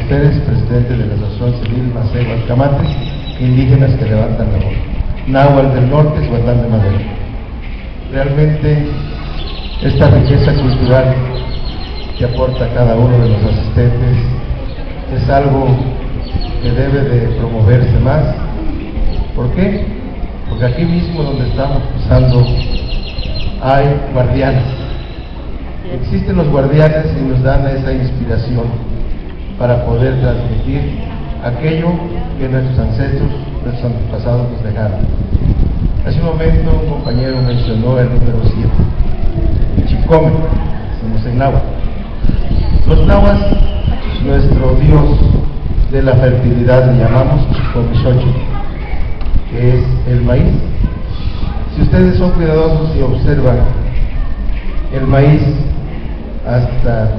Pérez, presidente de la Asociación Civil Macehuas Camates, indígenas que levantan la voz. Náhuatl del Norte, Zuatán de Madero. Realmente, esta riqueza cultural que aporta cada uno de los asistentes es algo que debe de promoverse más. ¿Por qué? Porque aquí mismo donde estamos pisando hay guardianes. Existen los guardianes y nos dan esa inspiración para poder transmitir aquello que nuestros ancestros, nuestros antepasados nos dejaron. Hace un momento un compañero mencionó el número 7, Chicome, somos en náhuatl. Los náhuatl, nuestro dios de la fertilidad, le llamamos Chicomichoche, que es el maíz. Si ustedes son cuidadosos y observan, el maíz hasta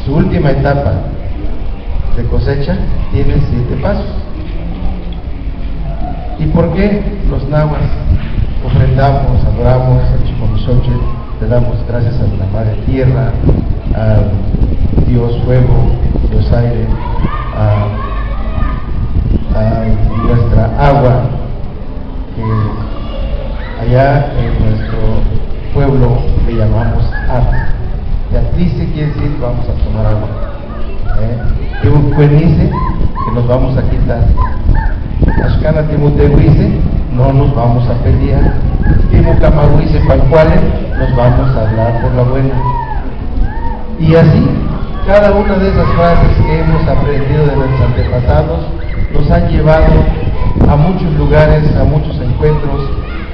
su última etapa de cosecha tiene 7 pasos. ¿Y por qué los náhuatl ofrendamos, adoramos al Chicomichoche, le damos gracias a la Madre Tierra, al Dios Fuego, Dios Aire, a nuestra agua, que allá en nuestro pueblo le llamamos Ata? Yatice quiere decir vamos a tomar agua. Que un cuenice, que nos vamos a quitar. Ashkana Timutehuice, no nos vamos a pelear. Timucamahuice Pancuale, nos vamos a hablar por la buena. Y así, cada una de esas frases que hemos aprendido de nuestros antepasados nos han llevado a muchos lugares, a muchos encuentros,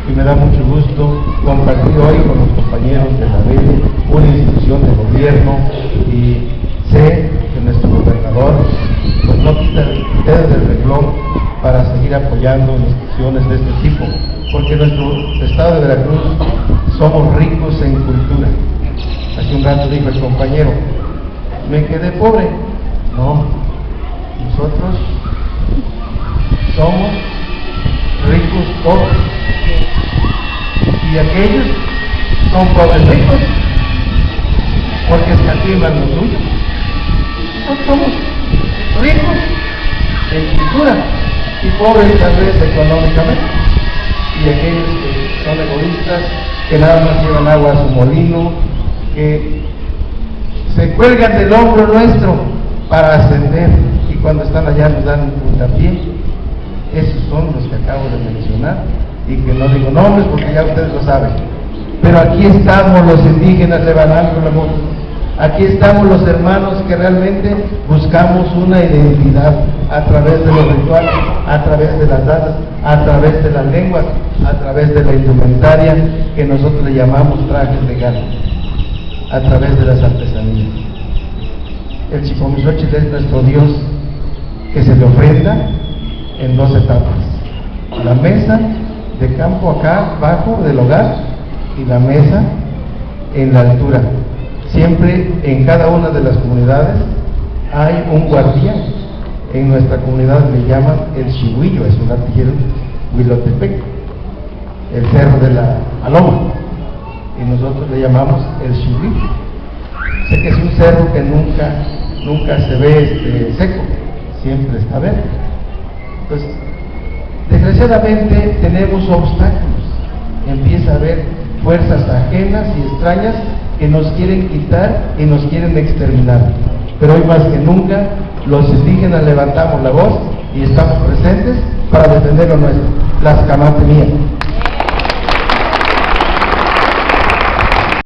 y me da mucho gusto compartir hoy con los compañeros de la BELE, una institución de gobierno, y sé que nuestro gobernador pues no quita el dedo del renglón para seguir apoyando instituciones de este tipo, porque en nuestro estado de Veracruz somos ricos en cultura. Hace un rato dijo el compañero, me quedé pobre. No, nosotros somos ricos pobres, y aquellos son pobres ricos porque escatiman lo suyo. Nosotros somos ricos en cultura y pobres tal vez económicamente, y aquellos que son egoístas, que nada más llevan agua a su molino, que se cuelgan del hombro nuestro para ascender, y cuando están allá nos dan un puntapié. Esos son los que acabo de mencionar, y que no digo nombres porque ya ustedes lo saben. Pero aquí estamos los indígenas levantando la voz. Aquí estamos los hermanos que realmente buscamos una identidad a través de los rituales, a través de las danzas, a través de las lenguas, a través de la indumentaria que nosotros le llamamos trajes de gala, a través de las artesanías. El Chicomichoche es nuestro Dios que se le ofrenda en 2 etapas: la mesa de campo acá abajo del hogar y la mesa en la altura. Siempre en cada una de las comunidades hay un guardián. En nuestra comunidad le llaman el Chihuillo, es un artillero Huilotepec, el cerro de la Aloma, y nosotros le llamamos el Chihuillo. Sé que es un cerro que nunca se ve seco, siempre está verde. Entonces, desgraciadamente tenemos obstáculos, empieza a haber fuerzas ajenas y extrañas que nos quieren quitar y nos quieren exterminar. Pero hoy más que nunca los indígenas levantamos la voz y estamos presentes para defender lo nuestro, las camatemías.